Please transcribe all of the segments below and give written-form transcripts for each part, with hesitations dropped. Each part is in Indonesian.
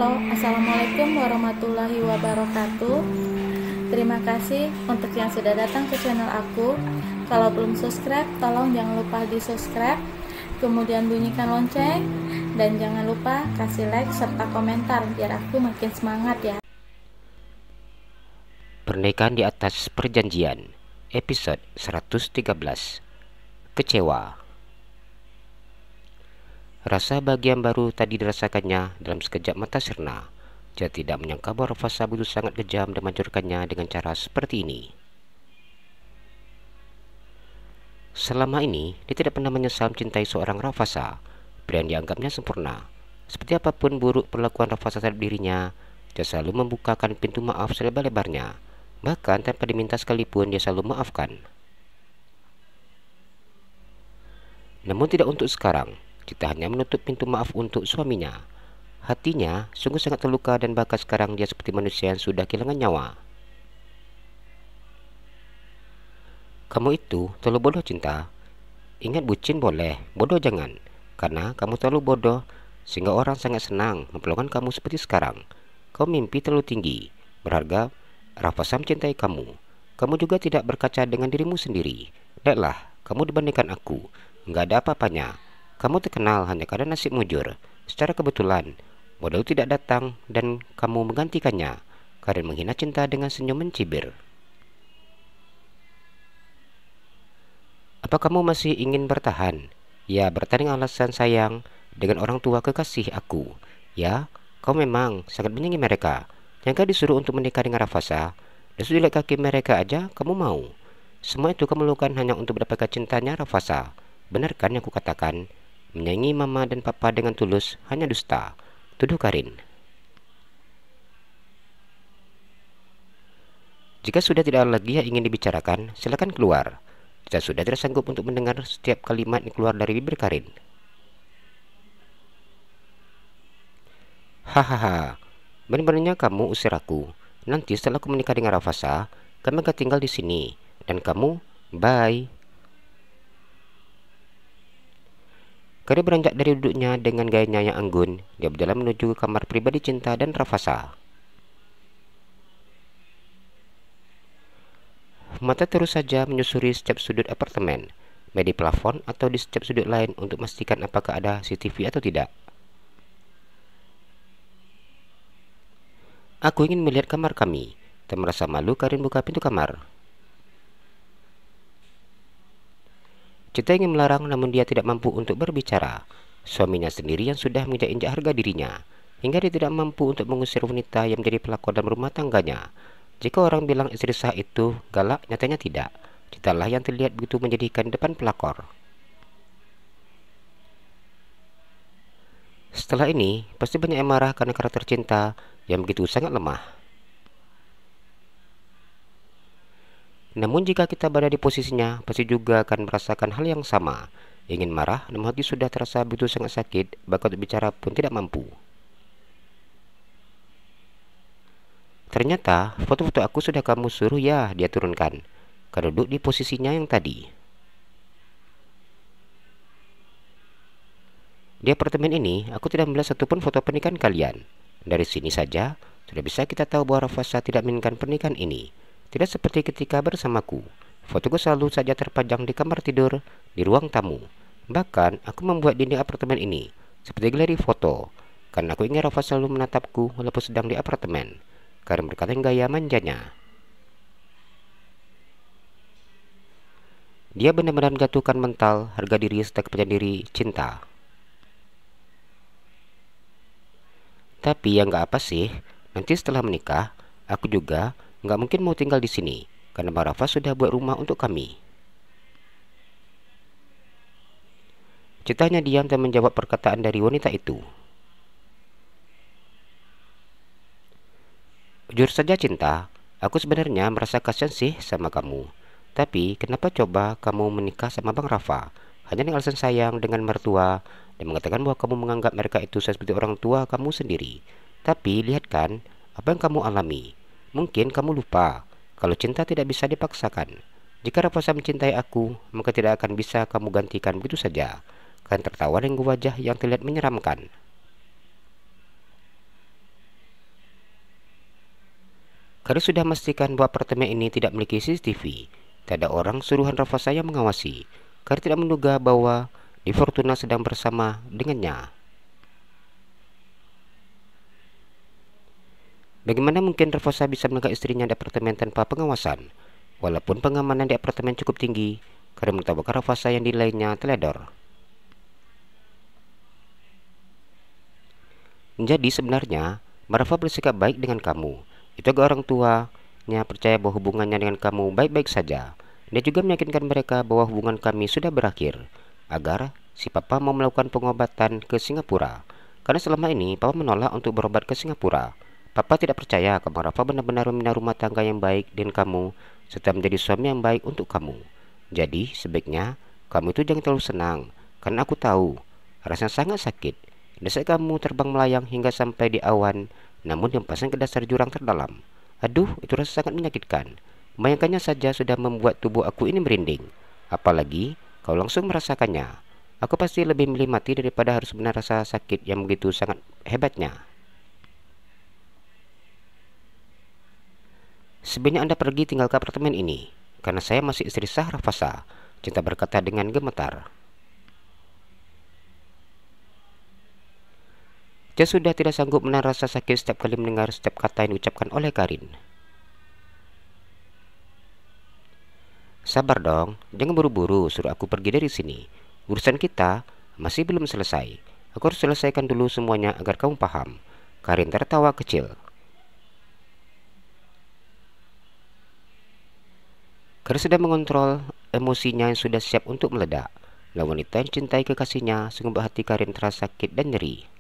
Halo, Assalamualaikum warahmatullahi wabarakatuh. Terima kasih untuk yang sudah datang ke channel aku. Kalau belum subscribe, tolong jangan lupa di subscribe, kemudian bunyikan lonceng, dan jangan lupa kasih like serta komentar biar aku makin semangat ya. Pernikahan di atas perjanjian, episode 113. Kecewa. Rasa bahagia yang baru tadi dirasakannya dalam sekejap mata sirna. Dia tidak menyangka bahwa Rafasa begitu sangat kejam dan mencurkannya dengan cara seperti ini. Selama ini, dia tidak pernah menyesal mencintai seorang Rafasa, pria yang dianggapnya sempurna. Seperti apapun buruk perlakuan Rafasa terhadap dirinya, dia selalu membukakan pintu maaf selebar-lebarnya. Bahkan tanpa diminta sekalipun dia selalu maafkan. Namun tidak untuk sekarang. Cita hanya menutup pintu maaf untuk suaminya. Hatinya sungguh sangat terluka dan bahkan sekarang dia seperti manusia yang sudah kehilangan nyawa. Kamu itu terlalu bodoh, Cinta. Ingat, bucin boleh, bodoh jangan. Karena kamu terlalu bodoh sehingga orang sangat senang memperlakukan kamu seperti sekarang. Kau mimpi terlalu tinggi, berharga Rafasa mencintai kamu. Kamu juga tidak berkaca dengan dirimu sendiri. Lihatlah, kamu dibandingkan aku, nggak ada apa-apanya. Kamu terkenal hanya karena nasib mujur. Secara kebetulan, model tidak datang dan kamu menggantikannya karena menghina Cinta dengan senyum mencibir. Apa kamu masih ingin bertahan? Ya, bertahan dengan alasan sayang dengan orang tua kekasih aku. Ya, kau memang sangat menyayangi mereka. Yang kau disuruh untuk menikah dengan Rafasa, dan sudah lihat kaki mereka aja kamu mau. Semua itu kamu lakukan hanya untuk mendapatkan cintanya Rafasa. Benar kan yang aku katakan? Menyayangi mama dan papa dengan tulus hanya dusta, tuduh Karin. Jika sudah tidak ada lagi yang ingin dibicarakan, silakan keluar. Kita sudah tidak sanggup untuk mendengar setiap kalimat yang keluar dari bibir Karin. Hahaha, benar-benarnya kamu usir aku. Nanti setelah aku menikah dengan Rafasa, kami akan tinggal di sini. Dan kamu, bye. Karin beranjak dari duduknya dengan gayanya yang anggun. Dia berjalan menuju kamar pribadi Cinta dan Rafasa. Mata terus saja menyusuri setiap sudut apartemen, baik di plafon atau di setiap sudut lain untuk memastikan apakah ada CCTV atau tidak. Aku ingin melihat kamar kami. Tak merasa malu, Karin buka pintu kamar. Cinta ingin melarang namun dia tidak mampu untuk berbicara. Suaminya sendiri yang sudah menginjak-injak harga dirinya, hingga dia tidak mampu untuk mengusir wanita yang menjadi pelakon dalam rumah tangganya. Jika orang bilang istri sah itu galak, nyatanya tidak. Cintalah yang terlihat begitu menjadikan depan pelakor. Setelah ini, pasti banyak yang marah karena karakter Cinta yang begitu sangat lemah. Namun jika kita berada di posisinya, pasti juga akan merasakan hal yang sama. Ingin marah, namun hati sudah terasa begitu sangat sakit, bahkan untuk bicara pun tidak mampu. Ternyata, foto-foto aku sudah kamu suruh ya dia turunkan. Kau duduk di posisinya yang tadi. Di apartemen ini, aku tidak melihat satupun foto pernikahan kalian. Dari sini saja, sudah bisa kita tahu bahwa Rafasa tidak menginginkan pernikahan ini. Tidak seperti ketika bersamaku. Fotoku selalu saja terpajang di kamar tidur, di ruang tamu. Bahkan, aku membuat dinding apartemen ini seperti galeri foto, karena aku ingin Rafa selalu menatapku walaupun sedang di apartemen. Karena berkata gaya manjanya. Dia benar-benar menjatuhkan mental, harga diri serta kepercayaan diri Cinta. Tapi ya nggak apa sih, nanti setelah menikah, aku juga nggak mungkin mau tinggal di sini, karena Mbak Rafa sudah buat rumah untuk kami. Cinta hanya diam dan menjawab perkataan dari wanita itu. Jujur saja Cinta, aku sebenarnya merasa kasihan sih sama kamu. Tapi kenapa coba kamu menikah sama Bang Rafa? Hanya dengan alasan sayang dengan mertua dan mengatakan bahwa kamu menganggap mereka itu seperti orang tua kamu sendiri. Tapi lihat kan, apa yang kamu alami. Mungkin kamu lupa kalau cinta tidak bisa dipaksakan. Jika Rafasa mencintai aku, maka tidak akan bisa kamu gantikan begitu saja. Kalian tertawa dengan wajah yang terlihat menyeramkan. Karin sudah memastikan bahwa apartemen ini tidak memiliki CCTV. Tak ada orang suruhan Raffasa yang mengawasi. Karin tidak menduga bahwa Di Fortuna sedang bersama dengannya. Bagaimana mungkin Raffasa bisa menangkap istrinya di apartemen tanpa pengawasan? Walaupun pengamanan di apartemen cukup tinggi, Karin mengetahui Raffasa yang dinilainya teledor. Jadi sebenarnya, Rafa bersikap baik dengan kamu. Itu agar orang tuanya percaya bahwa hubungannya dengan kamu baik-baik saja. Dia juga meyakinkan mereka bahwa hubungan kami sudah berakhir, agar si papa mau melakukan pengobatan ke Singapura. Karena selama ini papa menolak untuk berobat ke Singapura. Papa tidak percaya kalau Rafa benar-benar membina rumah tangga yang baik dengan kamu, serta menjadi suami yang baik untuk kamu. Jadi sebaiknya kamu itu jangan terlalu senang, karena aku tahu rasanya sangat sakit. Desa kamu terbang melayang hingga sampai di awan, namun hempas ke dasar jurang terdalam. Aduh, itu rasa sangat menyakitkan. Bayangkannya saja sudah membuat tubuh aku ini merinding. Apalagi kau langsung merasakannya. Aku pasti lebih milih mati daripada harus benar rasa sakit yang begitu sangat hebatnya. Sebaiknya Anda pergi tinggal ke apartemen ini, karena saya masih istri sah Raffasa, Cinta berkata dengan gemetar. Dia sudah tidak sanggup menahan rasa sakit setiap kali mendengar setiap kata yang diucapkan oleh Karin. Sabar dong, jangan buru-buru suruh aku pergi dari sini. Urusan kita masih belum selesai. Aku harus selesaikan dulu semuanya agar kamu paham. Karin tertawa kecil. Karin sudah mengontrol emosinya yang sudah siap untuk meledak. Lawan wanita yang cintai kekasihnya, sungguh hati Karin terasa sakit dan nyeri.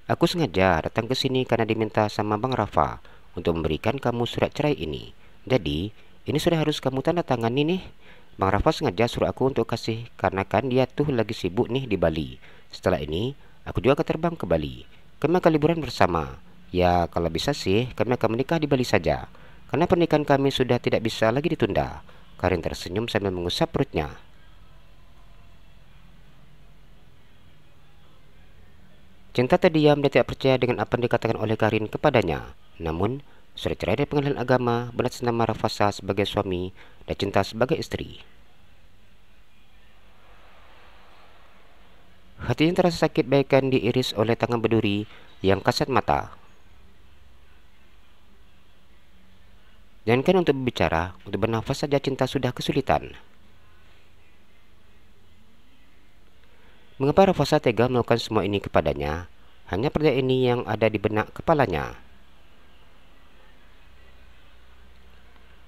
Aku sengaja datang ke sini karena diminta sama Bang Rafa untuk memberikan kamu surat cerai ini. Jadi, ini sudah harus kamu tanda tangani nih. Bang Rafa sengaja suruh aku untuk kasih karena kan dia tuh lagi sibuk nih di Bali. Setelah ini, aku juga akan terbang ke Bali. Kami akan liburan bersama. Ya, kalau bisa sih, kami akan menikah di Bali saja. Karena pernikahan kami sudah tidak bisa lagi ditunda. Karin tersenyum sambil mengusap perutnya. Cinta terdiam dan tidak percaya dengan apa yang dikatakan oleh Karin kepadanya. Namun, surat cerai dari pengadilan agama beratas nama Raffasa sebagai suami dan Cinta sebagai istri. Hatinya terasa sakit bagaikan diiris oleh tangan berduri yang kasat mata. Jangankan untuk berbicara, untuk bernafas saja Cinta sudah kesulitan. Mengapa Raffasa tega melakukan semua ini kepadanya? Hanya pertanyaan ini yang ada di benak kepalanya.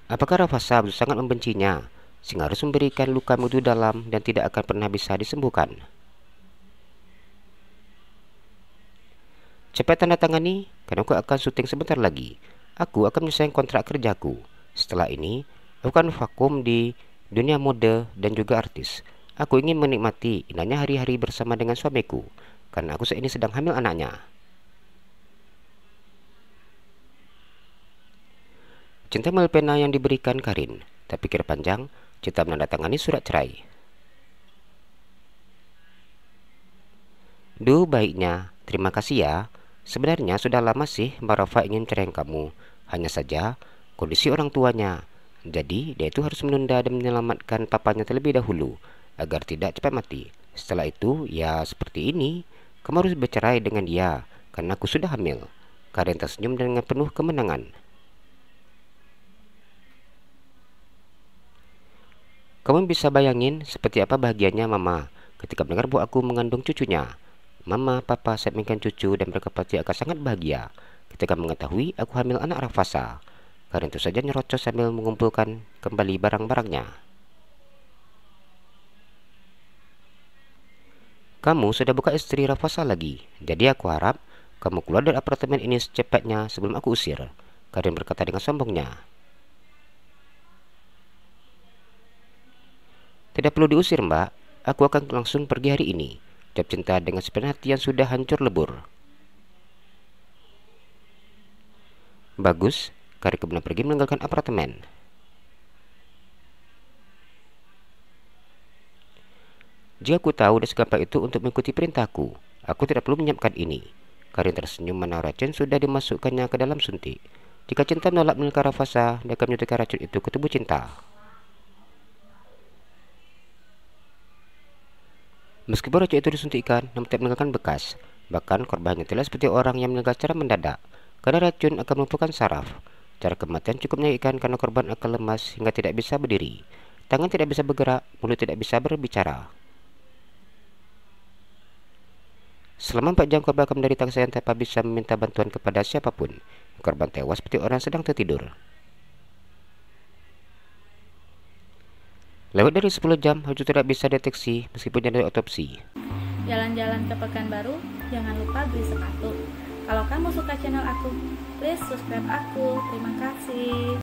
Apakah Raffasa sangat membencinya, sehingga harus memberikan luka begitu dalam dan tidak akan pernah bisa disembuhkan? Cepat tanda tangani, karena aku akan syuting sebentar lagi. Aku akan menyelesaikan kontrak kerjaku. Setelah ini, aku akan vakum di dunia mode dan juga artis. Aku ingin menikmati indahnya hari-hari bersama dengan suamiku, karena aku saat ini sedang hamil anaknya. Cinta mengambil pena yang diberikan Karin, tak pikir panjang, Cinta menandatangani surat cerai. Duh, baiknya, terima kasih ya. Sebenarnya sudah lama sih Mbak Rafa ingin ceraikan kamu. Hanya saja kondisi orang tuanya. Jadi dia itu harus menunda dan menyelamatkan papanya terlebih dahulu agar tidak cepat mati. Setelah itu ya seperti ini. Kamu harus bercerai dengan dia karena aku sudah hamil. Karin tersenyum dengan penuh kemenangan. Kamu bisa bayangin seperti apa bahagianya mama ketika mendengar bahwa aku mengandung cucunya. Mama, papa saya menginginkan cucu dan mereka pasti akan sangat bahagia ketika mengetahui aku hamil anak Raffasa. Karin itu saja nyerocos sambil mengumpulkan kembali barang-barangnya. Kamu sudah bukan istri Raffasa lagi, jadi aku harap kamu keluar dari apartemen ini secepatnya sebelum aku usir. Karin berkata dengan sombongnya. Tidak perlu diusir mbak, aku akan langsung pergi hari ini, jawab Cinta dengan sepenuh hati yang sudah hancur lebur. Bagus, Karin kemudian pergi meninggalkan apartemen. Jika aku tahu dan segampang itu untuk mengikuti perintahku, aku tidak perlu menyiapkan ini. Karin tersenyum mana racun sudah dimasukkannya ke dalam suntik. Jika cinta menolak menilai Rafasa, dia akan menyuntikkan racun itu ke tubuh cinta. Meskipun racun itu disuntikkan, namun tidak meninggalkan bekas. Bahkan korban hanya terlihat seperti orang yang meninggal secara mendadak, karena racun akan melumpuhkan saraf. Cara kematian cukup menyakitkan karena korban akan lemas hingga tidak bisa berdiri. Tangan tidak bisa bergerak, mulut tidak bisa berbicara. Selama 4 jam korban akan menderita kesayangan tanpa bisa meminta bantuan kepada siapapun. Korban tewas seperti orang sedang tertidur. Lewat dari 10 jam, racun tidak bisa deteksi meskipun ada otopsi. Jalan-jalan ke Pekanbaru, jangan lupa beli sepatu. Kalau kamu suka channel aku, please subscribe aku. Terima kasih.